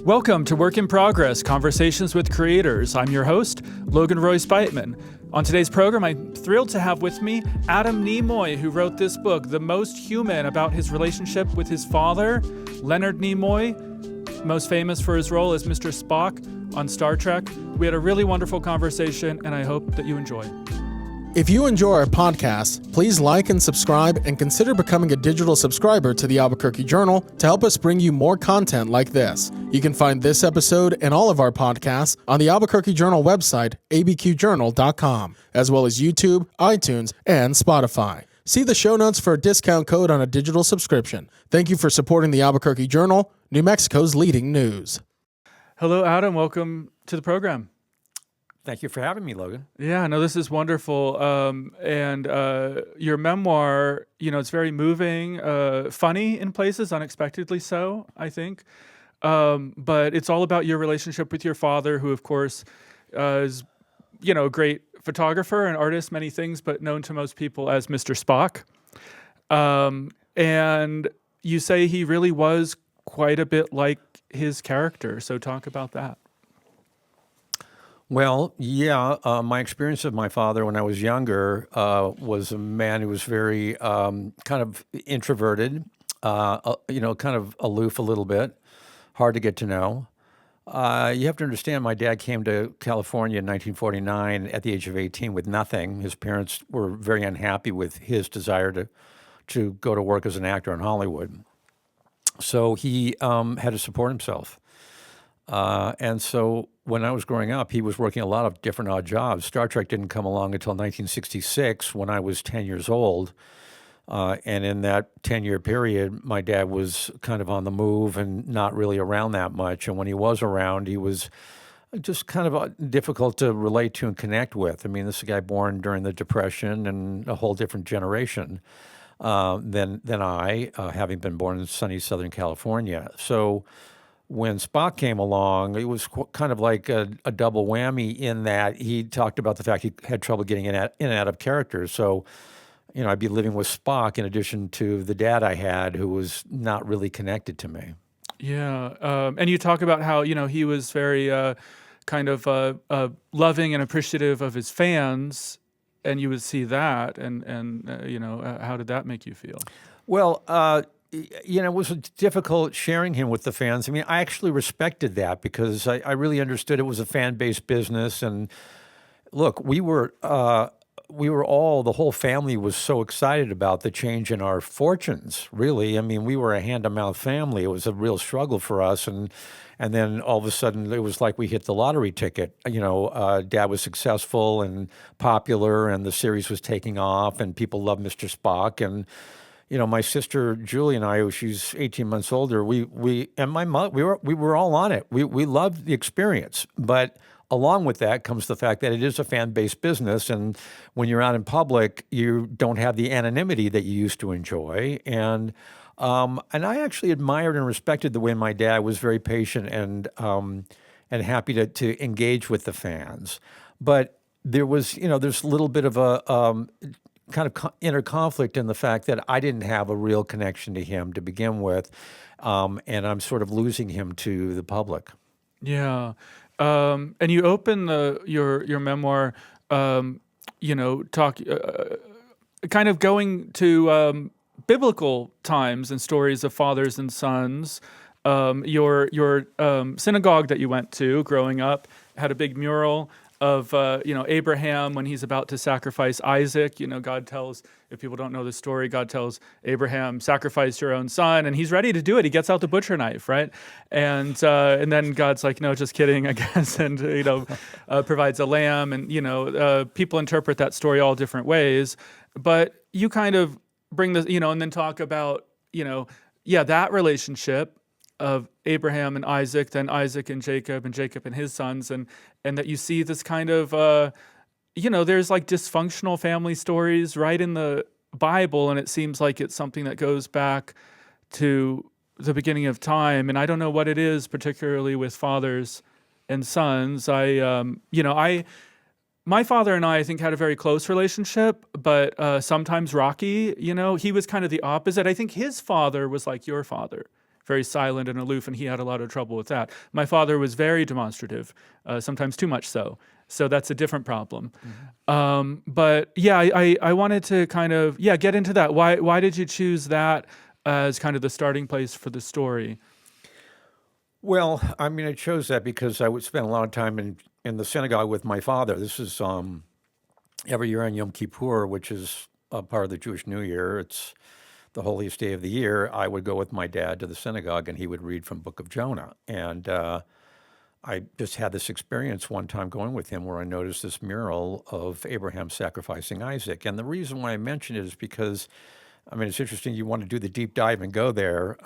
Welcome to Work in Progress, Conversations with Creators. I'm your host, Logan Roy Speitman. On today's program, I'm thrilled to have with me Adam Nimoy, who wrote this book, The Most Human, about his relationship with his father, Leonard Nimoy, most famous for his role as Mr. Spock on Star Trek. We had a really wonderful conversation, and I hope that you enjoy. If you enjoy our podcast, please like and subscribe and consider becoming a digital subscriber to the Albuquerque Journal to help us bring you more content like this. You can find this episode and all of our podcasts on the Albuquerque Journal website, abqjournal.com, as well as YouTube, iTunes, and Spotify. See the show notes for a discount code on a digital subscription. Thank you for supporting the Albuquerque Journal, New Mexico's leading news. Hello, Adam. Welcome to the program. Thank you for having me, Logan. Yeah, no, this is wonderful. And your memoir, it's very moving, funny in places, unexpectedly so, I think. But it's all about your relationship with your father, who, of course, is, a great photographer and artist, many things, but known to most people as Mr. Spock. And you say he really was quite a bit like his character. So talk about that. Well, yeah, my experience of my father when I was younger was a man who was very kind of introverted, kind of aloof a little bit, hard to get to know. You have to understand, my dad came to California in 1949 at the age of 18 with nothing. His parents were very unhappy with his desire to go to work as an actor in Hollywood. So he had to support himself. And so when I was growing up, he was working a lot of different odd jobs. Star Trek didn't come along until 1966 when I was 10 years old. And in that 10-year period, my dad was kind of on the move and not really around that much. And when he was around, he was just kind of difficult to relate to and connect with. I mean, this is a guy born during the Depression and a whole different generation than I, having been born in sunny Southern California. So when Spock came along, it was kind of like a double whammy in that he talked about the fact he had trouble getting in and out of characters. So, I'd be living with Spock in addition to the dad I had, who was not really connected to me. Yeah. And you talk about how, he was very kind of loving and appreciative of his fans, and you would see that. And how did that make you feel? Well, it was difficult sharing him with the fans. I mean, I actually respected that because I really understood it was a fan-based business. And look, we were all, the whole family was so excited about the change in our fortunes, really. I mean, we were a hand-to-mouth family. It was a real struggle for us. And then all of a sudden, it was like we hit the lottery ticket. Dad was successful and popular, and the series was taking off, and people loved Mr. Spock. And my sister Julie and I, she's 18 months older, we and my mom, we were all on it. We loved the experience. But along with that comes the fact that it is a fan-based business, and when you're out in public, you don't have the anonymity that you used to enjoy. And I actually admired and respected the way my dad was very patient and happy to engage with the fans. But there was, there's a little bit of a kind of inner conflict in the fact that I didn't have a real connection to him to begin with, and I'm sort of losing him to the public. Yeah, and you open your memoir, kind of going to biblical times and stories of fathers and sons. Your synagogue that you went to growing up had a big mural of Abraham when he's about to sacrifice Isaac. God tells, if people don't know the story, God tells Abraham, sacrifice your own son, and he's ready to do it. He gets out the butcher knife, right? And then God's like, no, just kidding, I guess, and provides a lamb, and people interpret that story all different ways. But you kind of bring this, and then talk about that relationship of Abraham and Isaac, then Isaac and Jacob and his sons, and that you see this kind of, there's like dysfunctional family stories right in the Bible, and it seems like it's something that goes back to the beginning of time. And I don't know what it is, particularly with fathers and sons. My father and I think, had a very close relationship, but sometimes rocky. He was kind of the opposite. I think his father was like your father. very silent and aloof, and he had a lot of trouble with that. My father was very demonstrative, sometimes too much so. So that's a different problem. But yeah, I wanted to kind of get into that. Why did you choose that as kind of the starting place for the story? Well, I mean, I chose that because I would spend a lot of time in the synagogue with my father. This is every year on Yom Kippur, which is a part of the Jewish New Year. It's the holiest day of the year. I would go with my dad to the synagogue, and he would read from Book of Jonah. And I just had this experience one time going with him where I noticed this mural of Abraham sacrificing Isaac. And the reason why I mention it is because, I mean, it's interesting you want to do the deep dive and go there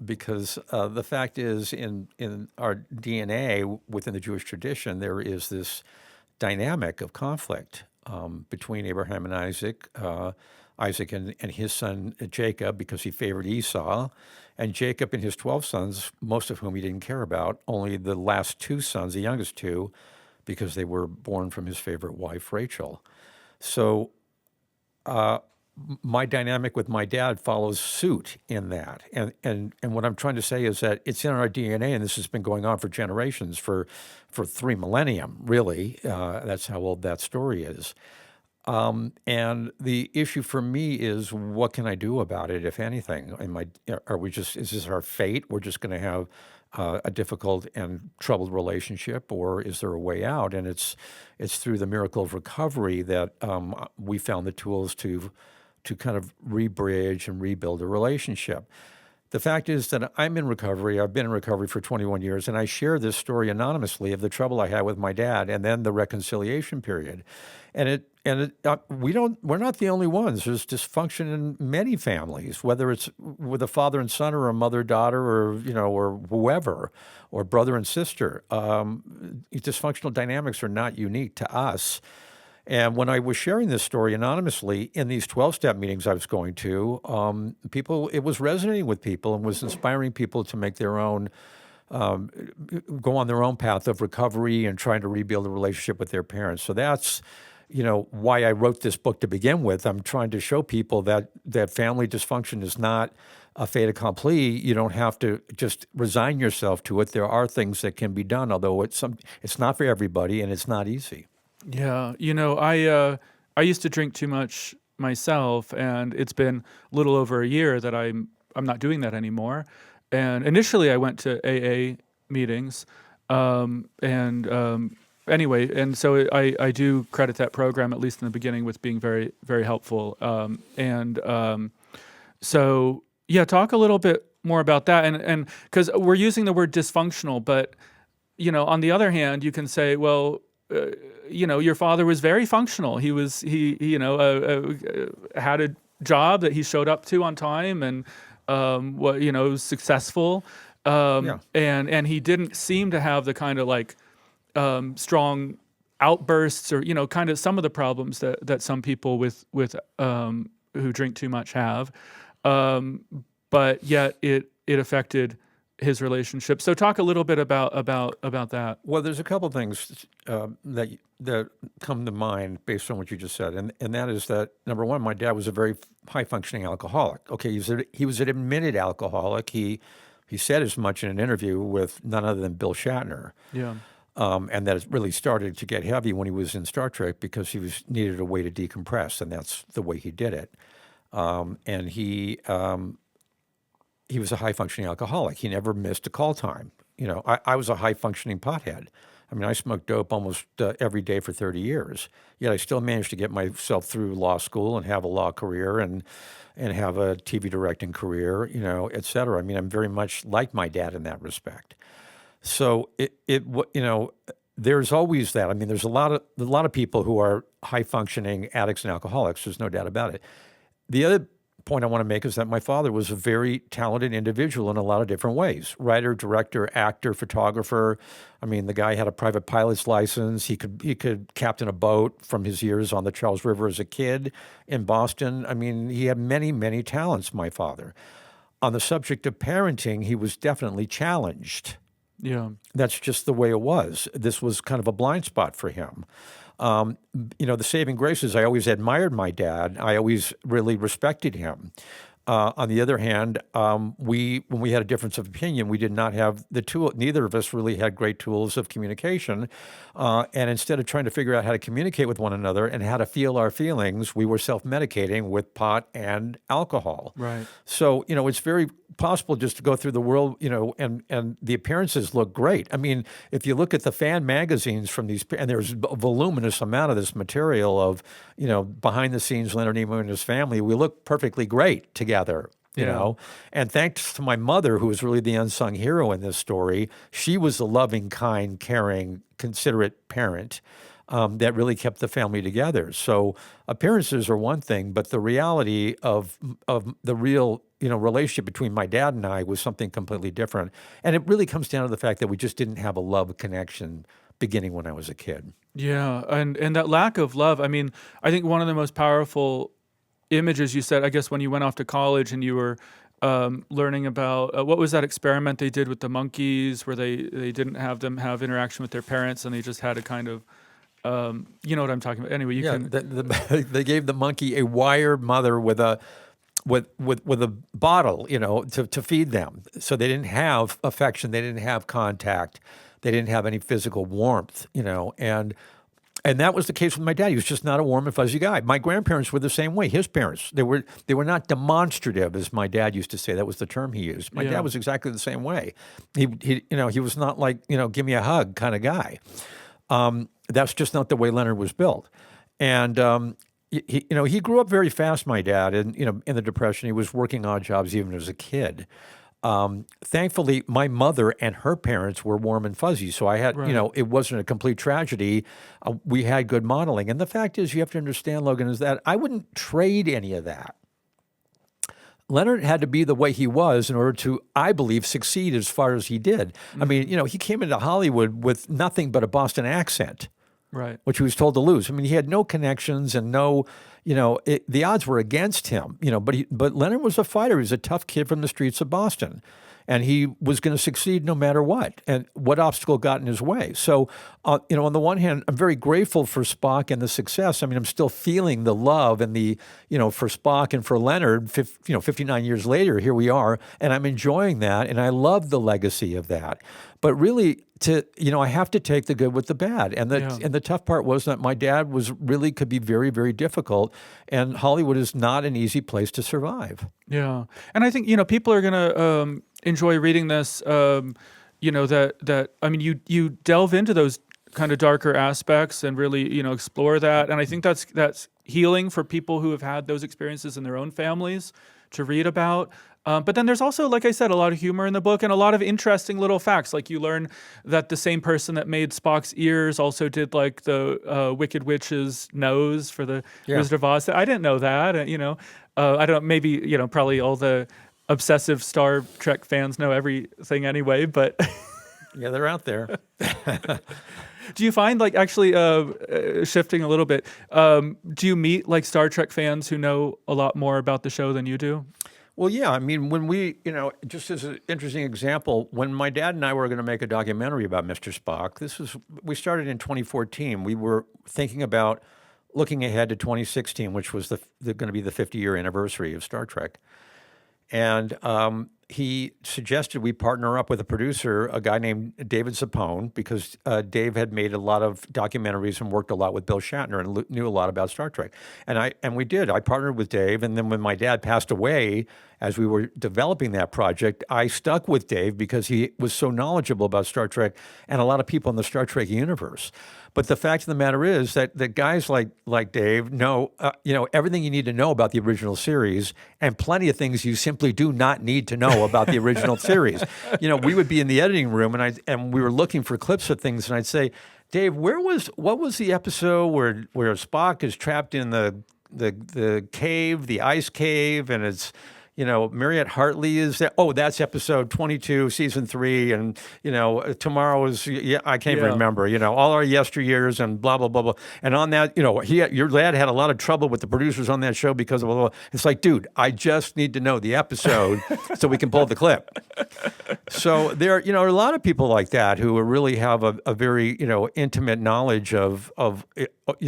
because the fact is in our DNA within the Jewish tradition, there is this dynamic of conflict between Abraham and Isaac, Isaac and his son Jacob, because he favored Esau, and Jacob and his 12 sons, most of whom he didn't care about, only the last 2 sons, the youngest 2, because they were born from his favorite wife, Rachel. So my dynamic with my dad follows suit in that. And what I'm trying to say is that it's in our DNA, and this has been going on for generations, for 3 millennium, really. That's how old that story is. And the issue for me is, what can I do about it, if anything? Is this our fate? We're just going to have a difficult and troubled relationship, or is there a way out? And it's through the miracle of recovery that we found the tools to kind of rebridge and rebuild a relationship. The fact is that I'm in recovery. I've been in recovery for 21 years, and I share this story anonymously of the trouble I had with my dad, and then the reconciliation period. We're not the only ones. There's dysfunction in many families, whether it's with a father and son, or a mother-daughter, or or whoever, or brother and sister. Dysfunctional dynamics are not unique to us. And when I was sharing this story anonymously in these 12-step meetings I was going to, it was resonating with people and was inspiring people to make their own, go on their own path of recovery and trying to rebuild a relationship with their parents. So that's, why I wrote this book to begin with. I'm trying to show people that family dysfunction is not a fait accompli. You don't have to just resign yourself to it. There are things that can be done, although it's not for everybody, and it's not easy. Yeah, I used to drink too much myself, and it's been a little over a year that I'm not doing that anymore. And initially, I went to AA meetings, anyway, and so I do credit that program, at least in the beginning, with being very, very helpful. So yeah, talk a little bit more about that, and because we're using the word dysfunctional, but on the other hand, you can say, well, your father was very functional. He had a job that he showed up to on time, and was successful. And he didn't seem to have the kind of strong outbursts, or kind of some of the problems that some people with who drink too much have. But yet it affected his relationship. So talk a little bit about that. Well, there's a couple things that come to mind based on what you just said, and that is that, number one, my dad was a very high-functioning alcoholic. Okay, he was an admitted alcoholic. He said as much in an interview with none other than Bill Shatner. Yeah. And that it really started to get heavy when he was in Star Trek, because he needed a way to decompress, and that's the way he did it. And he was a high-functioning alcoholic. He never missed a call time. I was a high-functioning pothead. I mean, I smoked dope almost every day for 30 years. Yet I still managed to get myself through law school and have a law career and have a TV directing career, et cetera. I mean, I'm very much like my dad in that respect. So there's always that. I mean, there's a lot of people who are high-functioning addicts and alcoholics. There's no doubt about it. The other point I want to make is that my father was a very talented individual in a lot of different ways. Writer, director, actor, photographer. I mean, the guy had a private pilot's license. He could captain a boat from his years on the Charles River as a kid in Boston. I mean, he had many, many talents, my father. On the subject of parenting, he was definitely challenged. Yeah. That's just the way it was. This was kind of a blind spot for him. The saving grace is I always admired my dad. I always really respected him. On the other hand, when we had a difference of opinion, we did not have the tool. Neither of us really had great tools of communication. And instead of trying to figure out how to communicate with one another and how to feel our feelings, we were self-medicating with pot and alcohol. Right. So, it's very possible just to go through the world, and the appearances look great. I mean, if you look at the fan magazines from these, and there's a voluminous amount of this material of, behind the scenes, Leonard Nimoy and his family, we look perfectly great together. And thanks to my mother, who was really the unsung hero in this story, she was a loving, kind, caring, considerate parent that really kept the family together. So appearances are one thing, but the reality of the real relationship between my dad and I was something completely different. And it really comes down to the fact that we just didn't have a love connection beginning when I was a kid. Yeah, and that lack of love. I mean, I think one of the most powerful images you said, I guess, when you went off to college and you were learning about what was that experiment they did with the monkeys, where they didn't have them have interaction with their parents and they just had a kind of you know what I'm talking about. Anyway, they gave the monkey a wired mother with a bottle, to feed them. So they didn't have affection, they didn't have contact, they didn't have any physical warmth, and that was the case with my dad. He was just not a warm and fuzzy guy. My grandparents were the same way. His parents, they were not demonstrative, as my dad used to say. That was the term he used. My dad was exactly the same way. He was not like, give me a hug kind of guy. That's just not the way Leonard was built. And he grew up very fast, my dad, and in the Depression. He was working odd jobs even as a kid. Thankfully, my mother and her parents were warm and fuzzy, so I had, it wasn't a complete tragedy. We had good modeling. And the fact is, you have to understand, Logan, is that I wouldn't trade any of that. Leonard had to be the way he was in order to, I believe, succeed as far as he did. Mm-hmm. I mean, he came into Hollywood with nothing but a Boston accent. Right. Which he was told to lose. I mean, he had no connections and no, the odds were against him, but Leonard was a fighter. He was a tough kid from the streets of Boston, and he was going to succeed no matter what, and what obstacle got in his way. So, on the one hand, I'm very grateful for Spock and the success. I mean, I'm still feeling the love and the, for Spock and for Leonard, 59 years later, here we are, and I'm enjoying that, and I love the legacy of that. But really, I have to take the good with the bad. And the tough part was that my dad could be very, very difficult. And Hollywood is not an easy place to survive. Yeah. And I think, people are going to enjoy reading this, that I mean, you delve into those kind of darker aspects and really, explore that. And I think that's healing for people who have had those experiences in their own families to read about. But then there's also, like I said, a lot of humor in the book and a lot of interesting little facts. Like you learn that the same person that made Spock's ears also did like the Wicked Witch's nose for the Wizard of Oz. I didn't know that. I don't. Maybe probably all the obsessive Star Trek fans know everything anyway. But yeah, they're out there. Do you find, like, actually shifting a little bit, do you meet like Star Trek fans who know a lot more about the show than you do? Well, yeah. I mean, when we, just as an interesting example, when my dad and I were going to make a documentary about Mr. Spock, we started in 2014. We were thinking about looking ahead to 2016, which was going to be the 50-year anniversary of Star Trek. And he suggested we partner up with a producer, a guy named David Sapone, because Dave had made a lot of documentaries and worked a lot with Bill Shatner and knew a lot about Star Trek. And we did. I partnered with Dave, and then when my dad passed away, as we were developing that project, I stuck with Dave because he was so knowledgeable about Star Trek and a lot of people in the Star Trek universe. But the fact of the matter is that guys like Dave know everything you need to know about the original series, and plenty of things you simply do not need to know about the original series. We would be in the editing room and we were looking for clips of things, and I'd say, Dave, what was the episode where Spock is trapped in the cave, the ice cave, and it's Mariette Hartley is there. Oh, that's episode 22, season 3. And, tomorrow is, I can't even remember, all our yesteryears and blah, blah, blah, blah. And on that, your dad had a lot of trouble with the producers on that show because of, it's like, dude, I just need to know the episode so we can pull the clip. So there, are a lot of people like that who really have a very, intimate knowledge of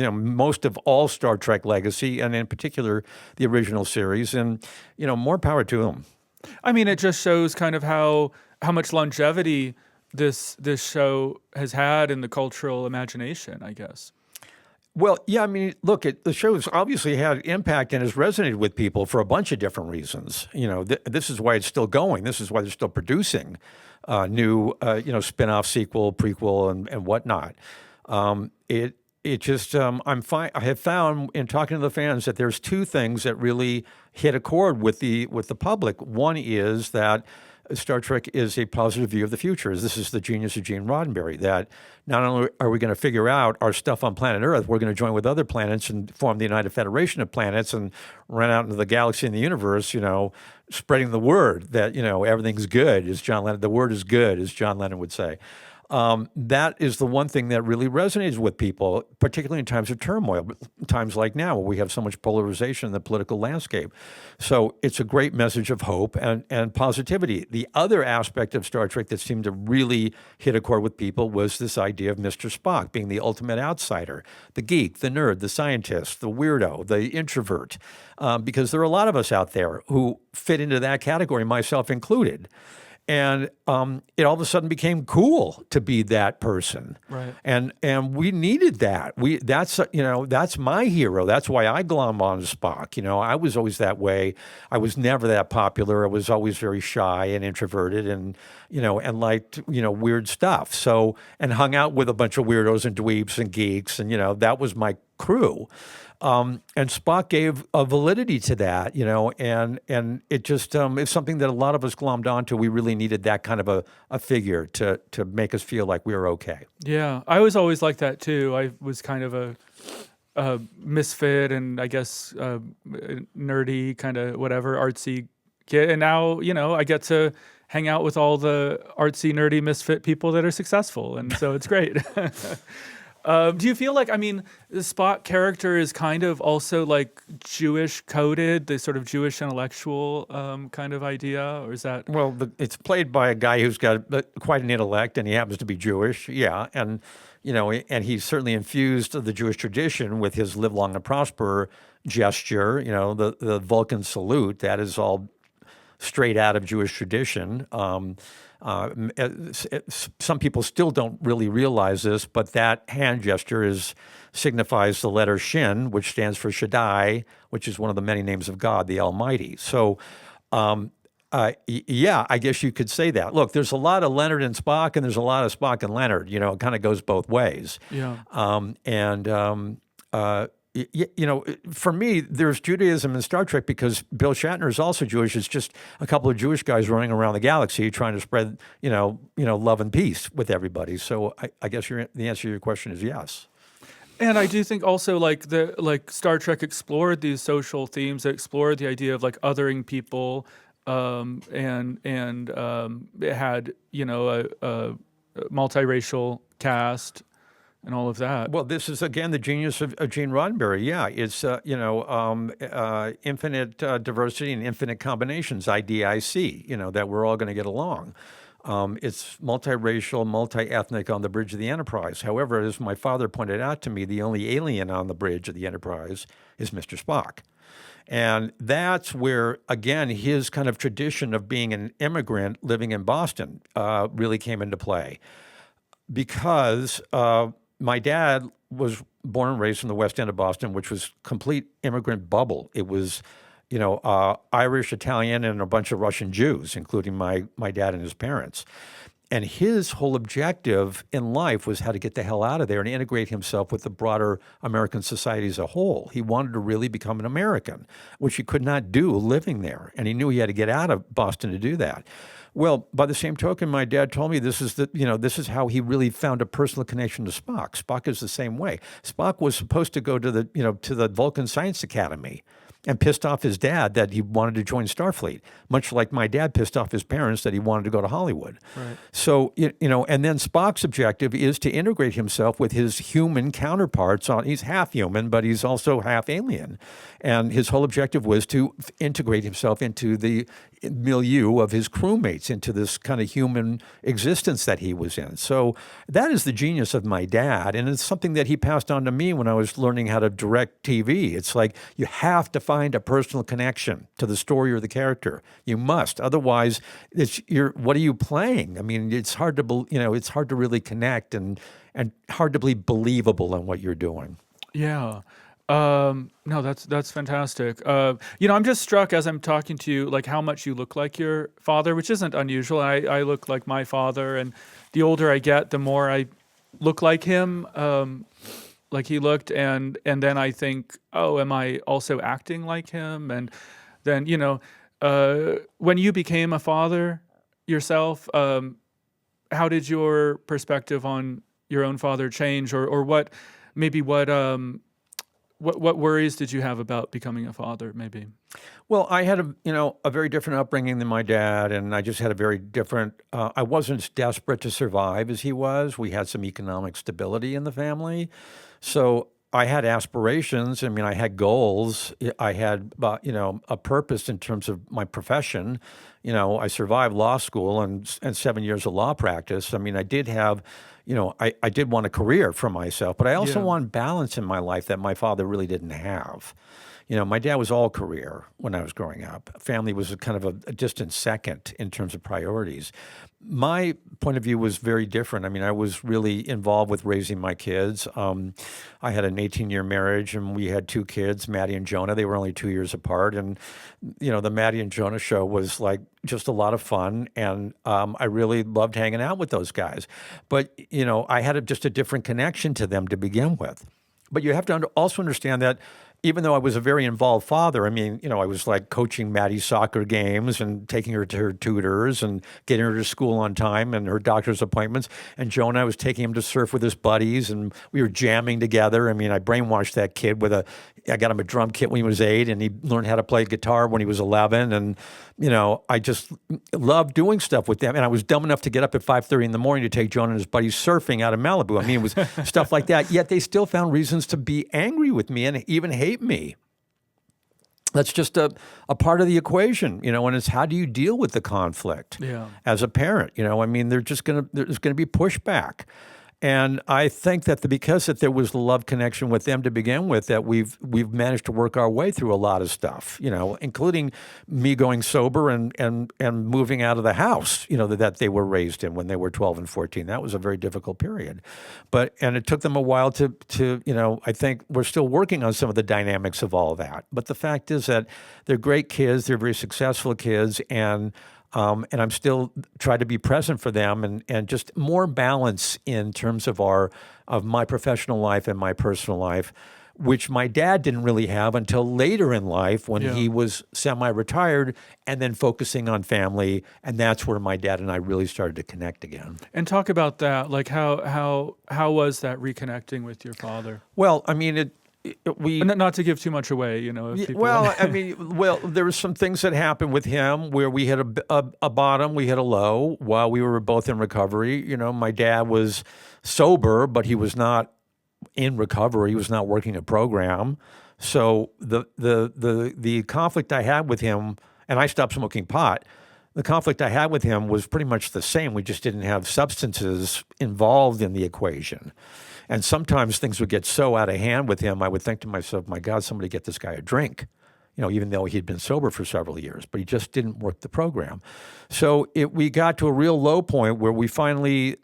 most of all Star Trek legacy, and in particular, the original series. And, more more power to them. I mean, it just shows kind of how much longevity this show has had in the cultural imagination, I guess. Well, yeah, I mean, look, the show's obviously had impact and has resonated with people for a bunch of different reasons. This is why it's still going. This is why they're still producing new, spin-off, sequel, prequel, and whatnot. It just, I'm fine. I have found in talking to the fans that there's two things that really hit a chord with the public. One is that Star Trek is a positive view of the future. This is the genius of Gene Roddenberry, that not only are we going to figure out our stuff on planet Earth, we're going to join with other planets and form the United Federation of Planets and run out into the galaxy and the universe, spreading the word that, everything's good, as John Lennon, the word is good, as John Lennon would say. That is the one thing that really resonates with people, particularly in times of turmoil, times like now where we have so much polarization in the political landscape. So it's a great message of hope and positivity. The other aspect of Star Trek that seemed to really hit a chord with people was this idea of Mr. Spock being the ultimate outsider, the geek, the nerd, the scientist, the weirdo, the introvert, because there are a lot of us out there who fit into that category, myself included. And it all of a sudden became cool to be that person, right? And we needed that. That's my hero. That's why I glom on Spock. I was always that way. I was never that popular. I was always very shy and introverted, and liked weird stuff. So and hung out with a bunch of weirdos and dweebs and geeks, and that was my crew. And Spock gave a validity to that, and it just it's something that a lot of us glommed onto. We really needed that kind of a figure to make us feel like we were okay. Yeah, I was always like that too. I was kind of a misfit and I guess nerdy, kind of whatever, artsy kid. And now, I get to hang out with all the artsy, nerdy, misfit people that are successful. And so it's great. Do you feel like, the Spock character is kind of also like Jewish coded, the sort of Jewish intellectual kind of idea, or is that? Well, it's played by a guy who's got quite an intellect, and he happens to be Jewish, yeah, and and he's certainly infused the Jewish tradition with his "live long and prosper" gesture. The Vulcan salute, that is all straight out of Jewish tradition. Some people still don't really realize this, but that hand gesture signifies the letter Shin, which stands for Shaddai, which is one of the many names of God, the Almighty. So, yeah, I guess you could say that. Look, there's a lot of Leonard and Spock, and there's a lot of Spock and Leonard. It kind of goes both ways. Yeah. For me, there's Judaism in Star Trek because Bill Shatner is also Jewish. It's just a couple of Jewish guys running around the galaxy trying to spread, love and peace with everybody. So I guess the answer to your question is yes. And I do think also like Star Trek explored these social themes. It explored the idea of like othering people, and it had a multiracial cast. And all of that. Well, this is, again, the genius of Gene Roddenberry. Yeah, it's, infinite diversity and infinite combinations, IDIC, that we're all going to get along. It's multiracial, multi-ethnic on the bridge of the Enterprise. However, as my father pointed out to me, the only alien on the bridge of the Enterprise is Mr. Spock. And that's where, again, his kind of tradition of being an immigrant living in Boston really came into play. Because my dad was born and raised in the West End of Boston, which was complete immigrant bubble. It was, Irish, Italian, and a bunch of Russian Jews, including my dad and his parents. And his whole objective in life was how to get the hell out of there and integrate himself with the broader American society as a whole. He wanted to really become an American, which he could not do living there. And he knew he had to get out of Boston to do that. Well, by the same token, my dad told me this is how he really found a personal connection to Spock. Spock is the same way. Spock was supposed to go to the Vulcan Science Academy and pissed off his dad that he wanted to join Starfleet, much like my dad pissed off his parents that he wanted to go to Hollywood. Right. So, and then Spock's objective is to integrate himself with his human counterparts. He's half human, but he's also half alien. And his whole objective was to integrate himself into the milieu of his crewmates, into this kind of human existence that he was in. So that is the genius of my dad, and it's something that he passed on to me when I was learning how to direct TV. It's like you have to find a personal connection to the story or the character. You must, otherwise, what are you playing? I mean, it's hard to it's hard to really connect and hard to be believable in what you're doing. Yeah. No, that's fantastic. I'm just struck as I'm talking to you, like how much you look like your father, which isn't unusual. I look like my father, and the older I get, the more I look like him, like he looked, and then I think, oh, am I also acting like him? And then when you became a father yourself, how did your perspective on your own father change, or what worries did you have about becoming a father, maybe? Well, I had a very different upbringing than my dad, and I just had a very different. I wasn't as desperate to survive as he was. We had some economic stability in the family, so I had aspirations. I mean, I had goals. I had, a purpose in terms of my profession. I survived law school and 7 years of law practice. I mean, I did have. I did want a career for myself, but I also want balance in my life that my father really didn't have. My dad was all career when I was growing up. Family was a kind of a distant second in terms of priorities. My point of view was very different. I mean, I was really involved with raising my kids. I had an 18-year marriage, and we had 2 kids, Maddie and Jonah. They were only 2 years apart. And, the Maddie and Jonah show was like just a lot of fun. And I really loved hanging out with those guys. But, I had just a different connection to them to begin with. But you have to also understand that even though I was a very involved father, I mean, I was like coaching Maddie's soccer games and taking her to her tutors and getting her to school on time and her doctor's appointments. And Jonah, I was taking him to surf with his buddies, and we were jamming together. I mean, I brainwashed that kid I got him a drum kit when he was 8, and he learned how to play guitar when he was 11. And, I just loved doing stuff with them. And I was dumb enough to get up at 5:30 in the morning to take Jonah and his buddies surfing out of Malibu. I mean, it was stuff like that. Yet they still found reasons to be angry with me and even hate me. That's just a part of the equation, and it's how do you deal with the conflict as a parent? I mean, there's going to be pushback. And I think that because there was the love connection with them to begin with, that we've managed to work our way through a lot of stuff, including me going sober and moving out of the house, that they were raised in when they were 12 and 14. That was a very difficult period. And it took them a while to I think we're still working on some of the dynamics of all of that. But the fact is that they're great kids, they're very successful kids, and I'm still trying to be present for them and just more balance in terms of my professional life and my personal life, which my dad didn't really have until later in life when he was semi-retired and then focusing on family. And that's where my dad and I really started to connect again. And talk about that. Like how was that reconnecting with your father? Well, I mean, not to give too much away, if people there were some things that happened with him where we had a bottom, we had a low while we were both in recovery. My dad was sober, but he was not in recovery. He was not working a program. So the conflict I had with him, and I stopped smoking pot. The conflict I had with him was pretty much the same. We just didn't have substances involved in the equation. And sometimes things would get so out of hand with him, I would think to myself, my God, somebody get this guy a drink, even though he'd been sober for several years, but he just didn't work the program. So we got to a real low point where we finally,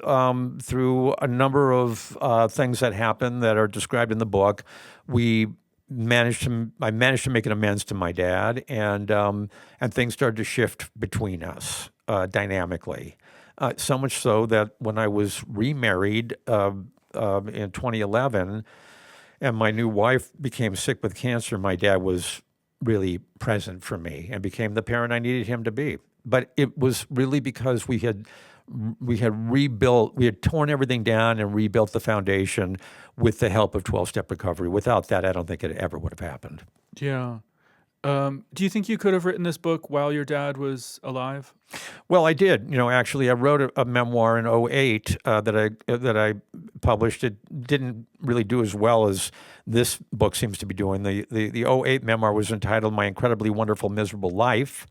through a number of things that happened that are described in the book, I managed to make an amends to my dad, and things started to shift between us dynamically. So much so that when I was remarried in 2011, and my new wife became sick with cancer, my dad was really present for me and became the parent I needed him to be. But it was really because we had torn everything down and rebuilt the foundation with the help of 12-step recovery. Without that, I don't think it ever would have happened. Yeah. Do you think you could have written this book while your dad was alive? Well, I did. Actually, I wrote a memoir in '08 that I published. It didn't really do as well as this book seems to be doing. The '08 memoir was entitled "My Incredibly Wonderful Miserable Life,"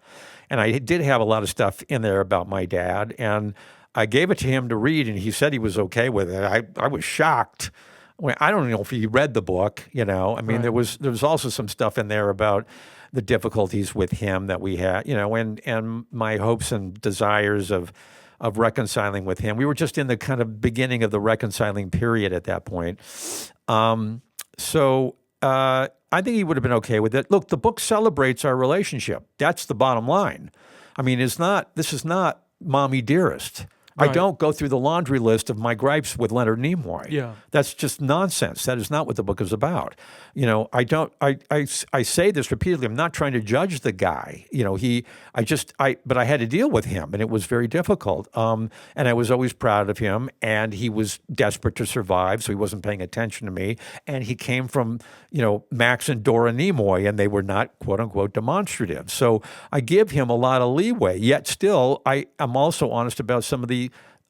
and I did have a lot of stuff in there about my dad. And I gave it to him to read, and he said he was okay with it. I was shocked. Well, I don't know if he read the book. I mean, Right. there was also some stuff in there about the difficulties with him that we had, and my hopes and desires of reconciling with him. We were just in the kind of beginning of the reconciling period at that point. So I think he would have been okay with it. Look, the book celebrates our relationship. That's the bottom line. I mean, this is not Mommy Dearest. I Right. don't go through the laundry list of my gripes with Leonard Nimoy. Yeah. That's just nonsense. That is not what the book is about. I say this repeatedly. I'm not trying to judge the guy. But I had to deal with him, and it was very difficult. And I was always proud of him, and he was desperate to survive, so he wasn't paying attention to me. And he came from, Max and Dora Nimoy, and they were not, quote unquote, demonstrative. So I give him a lot of leeway, yet still, I'm also honest about some of the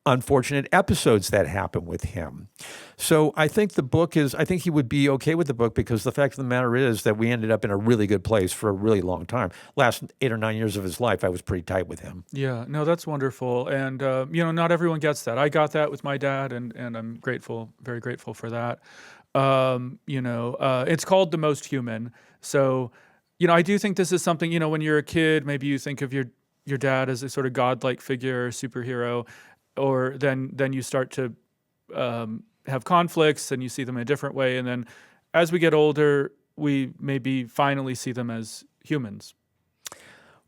unfortunate episodes that happen with him. So I think I think he would be okay with the book because the fact of the matter is that we ended up in a really good place for a really long time. Last 8 or 9 years of his life, I was pretty tight with him. Yeah, no, that's wonderful. And, not everyone gets that. I got that with my dad, and I'm grateful, very grateful for that. It's called The Most Human. So, I do think this is something, when you're a kid, maybe you think of your dad as a sort of godlike figure or superhero, or then you start to have conflicts and you see them in a different way. And then as we get older, we maybe finally see them as humans.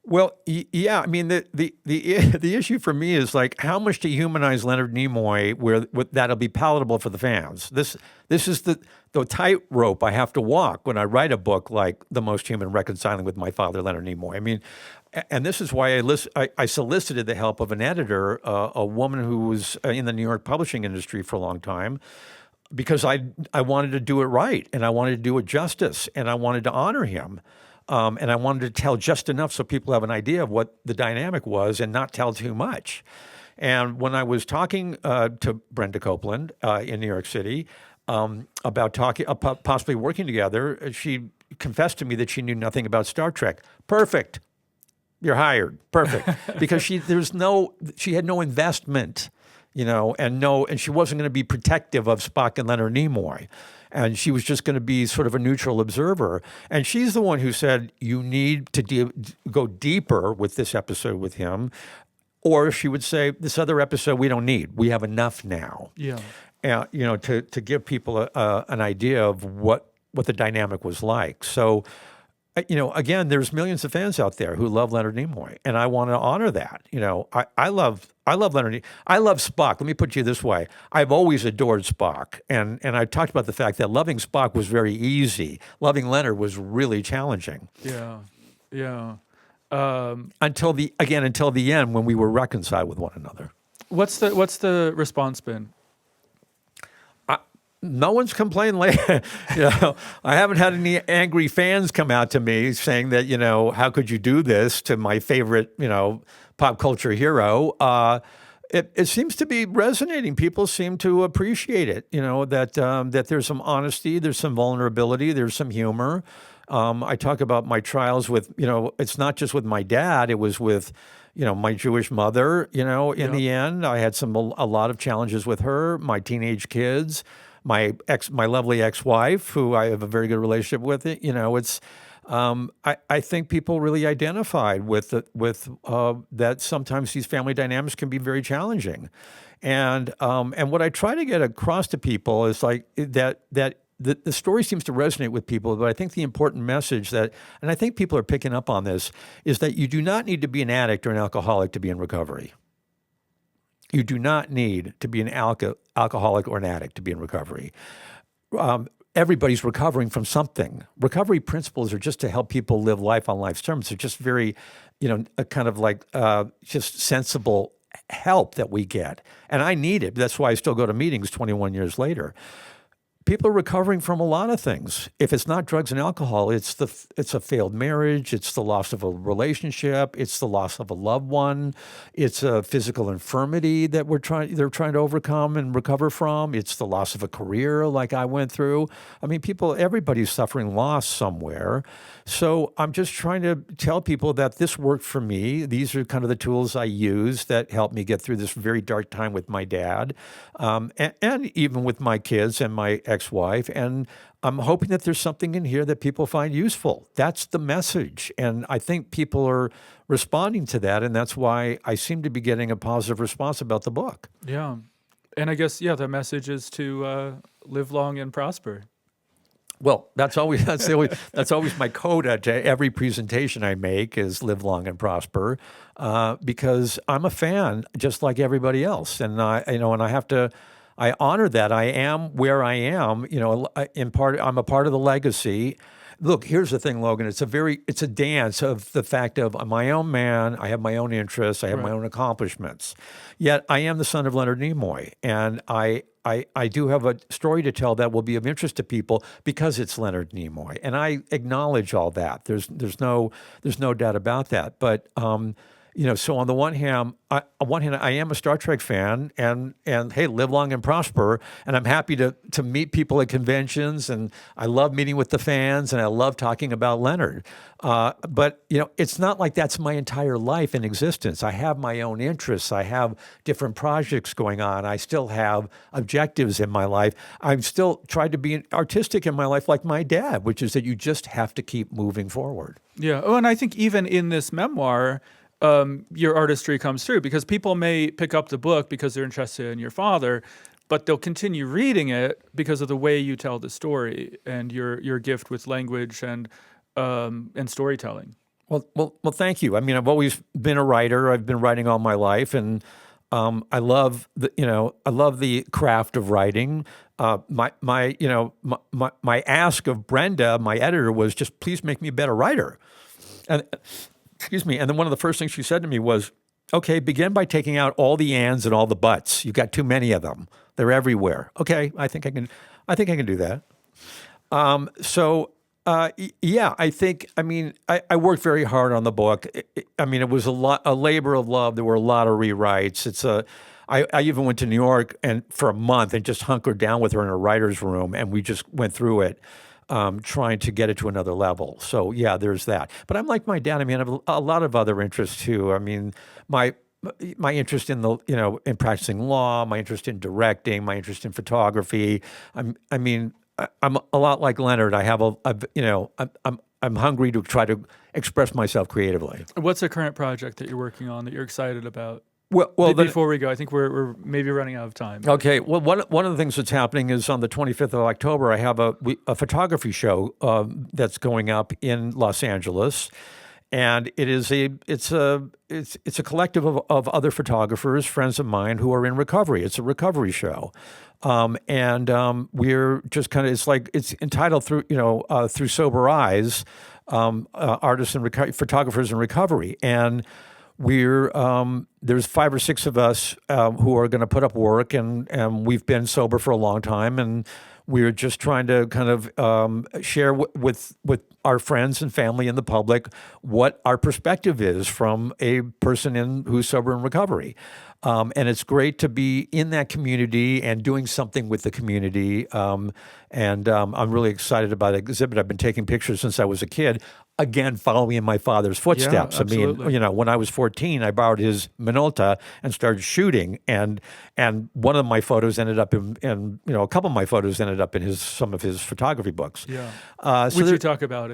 Well, yeah. I mean, the issue for me is like how much to humanize Leonard Nimoy where that'll be palatable for the fans. This is the tightrope I have to walk when I write a book like The Most Human: Reconciling with My Father, Leonard Nimoy. I mean, and this is why I solicited the help of an editor, a woman who was in the New York publishing industry for a long time, because I wanted to do it right, and I wanted to do it justice, and I wanted to honor him. And I wanted to tell just enough so people have an idea of what the dynamic was and not tell too much. And when I was talking to Brenda Copeland in New York City about possibly working together, she confessed to me that she knew nothing about Star Trek. Perfect. You're hired. Perfect. Because she had no investment, and she wasn't going to be protective of Spock and Leonard Nimoy. And she was just going to be sort of a neutral observer. And she's the one who said, you need to go deeper with this episode with him. Or she would say, this other episode we don't need. We have enough now. Yeah. To give people an idea of what the dynamic was like. So, again, there's millions of fans out there who love Leonard Nimoy, and I want to honor that. I love Leonard. I love Spock. Let me put you this way: I've always adored Spock, and I talked about the fact that loving Spock was very easy. Loving Leonard was really challenging. Yeah, yeah. Until the end when we were reconciled with one another. What's the response been? No one's complained lately. I haven't had any angry fans come out to me saying that, how could you do this to my favorite, pop culture hero? It seems to be resonating. People seem to appreciate it, that there's some honesty, there's some vulnerability, there's some humor. I talk about my trials with, it's not just with my dad, it was with, my Jewish mother, in the end. I had a lot of challenges with her, my teenage kids, my lovely ex-wife, who I have a very good relationship with. It's I think people really identified with that. Sometimes these family dynamics can be very challenging, and what I try to get across to people is like that the story seems to resonate with people. But I think the important message and I think people are picking up on this, is that you do not need to be an addict or an alcoholic to be in recovery. You do not need to be an alcoholic or an addict to be in recovery. Everybody's recovering from something. Recovery principles are just to help people live life on life's terms. They're just very, a kind of like just sensible help that we get. And I need it. That's why I still go to meetings 21 years later. people are recovering from a lot of things. If it's not drugs and alcohol, it's a failed marriage, it's the loss of a relationship, it's the loss of a loved one, it's a physical infirmity that they're trying to overcome and recover from. It's the loss of a career like I went through. I mean, everybody's suffering loss somewhere. So I'm just trying to tell people that this worked for me. These are kind of the tools I use that helped me get through this very dark time with my dad, and even with my kids and my ex-wife. And I'm hoping that there's something in here that people find useful. That's the message. And I think people are responding to that. And that's why I seem to be getting a positive response about the book. Yeah. And I guess, the message is to live long and prosper. Well, that's always my coda to every presentation I make is live long and prosper, because I'm a fan just like everybody else, and I honor that. I am where I am. I'm a part of the legacy. Look, here's the thing, Logan. It's a dance of the fact of I'm my own man. I have my own interests. I have my own accomplishments. Yet I am the son of Leonard Nimoy, and I do have a story to tell that will be of interest to people because it's Leonard Nimoy, and I acknowledge all that. There's no doubt about that. But so on the one hand, I am a Star Trek fan, and hey, live long and prosper. And I'm happy to meet people at conventions, and I love meeting with the fans, and I love talking about Leonard. But it's not like that's my entire life in existence. I have my own interests. I have different projects going on. I still have objectives in my life. I'm still trying to be artistic in my life, like my dad, which is that you just have to keep moving forward. Yeah. Oh, and I think even in this memoir, your artistry comes through, because people may pick up the book because they're interested in your father, but they'll continue reading it because of the way you tell the story and your gift with language and storytelling. Well, thank you. I mean, I've always been a writer. I've been writing all my life, and I love the craft of writing. My ask of Brenda, my editor, was just please make me a better writer. And excuse me. And then one of the first things she said to me was, okay, begin by taking out all the ands and all the buts. You've got too many of them. They're everywhere. Okay, I think I can do that. I worked very hard on the book. It was a labor of love. There were a lot of rewrites. I even went to New York for a month and just hunkered down with her in a writer's room, and we just went through it. Trying to get it to another level. So yeah, there's that. But I'm like my dad. I mean, I have a lot of other interests too. I mean, my interest in in practicing law, my interest in directing, my interest in photography. I'm a lot like Leonard. I'm hungry to try to express myself creatively. What's a current project that you're working on that you're excited about? Well, before we go, I think we're maybe running out of time. Okay. Well, one of the things that's happening is on the 25th of October, I have a photography show that's going up in Los Angeles, and it's a collective of other photographers, friends of mine who are in recovery. It's a recovery show, and we're just kind of it's entitled through sober eyes, artists and photographers in recovery, and there's 5 or 6 of us who are going to put up work, and we've been sober for a long time, and we're just trying to kind of share with our friends and family and the public what our perspective is from a person who's sober in recovery. And it's great to be in that community and doing something with the community. I'm really excited about the exhibit. I've been taking pictures since I was a kid. Again, following in my father's footsteps. Yeah, absolutely. When I was 14, I borrowed his Minolta and started shooting. And one of my photos ended up in a couple of my photos ended up in some of his photography books. Yeah. Which you talk about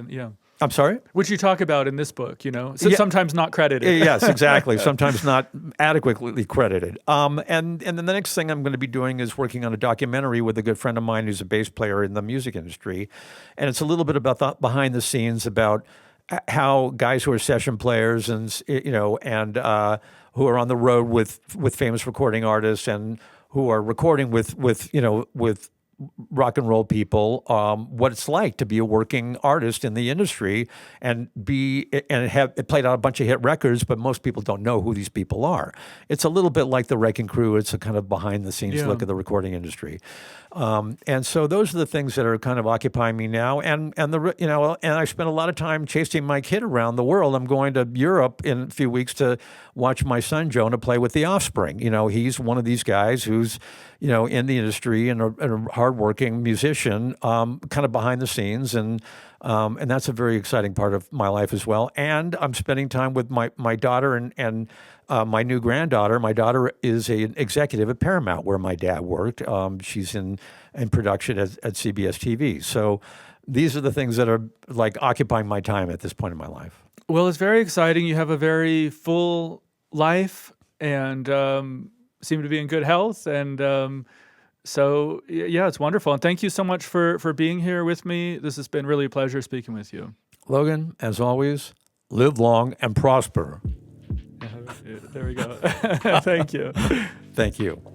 I'm sorry? Which you talk about in this book, sometimes not credited. Yes, exactly. Sometimes not adequately credited. And then the next thing I'm going to be doing is working on a documentary with a good friend of mine who's a bass player in the music industry. And it's a little bit about the behind the scenes about how guys who are session players and who are on the road with famous recording artists and who are recording with rock and roll people what it's like to be a working artist in the industry and have played out a bunch of hit records, but most people don't know who these people are. It's a little bit like the Wrecking Crew. It's a kind of behind the scenes look at the recording industry. And so those are the things that are kind of occupying me now. And I spend a lot of time chasing my kid around the world. I'm going to Europe in a few weeks to watch my son Jonah play with the Offspring. He's one of these guys who's, in the industry and a hardworking musician, kind of behind the scenes. And that's a very exciting part of my life as well. And I'm spending time with my daughter and my new granddaughter. My daughter is an executive at Paramount, where my dad worked. She's in production at CBS TV. So these are the things that are like occupying my time at this point in my life. Well, it's very exciting. You have a very full life and seem to be in good health. And so, yeah, it's wonderful. And thank you so much for being here with me. This has been really a pleasure speaking with you. Logan, as always, live long and prosper. There we go. Thank you. Thank you.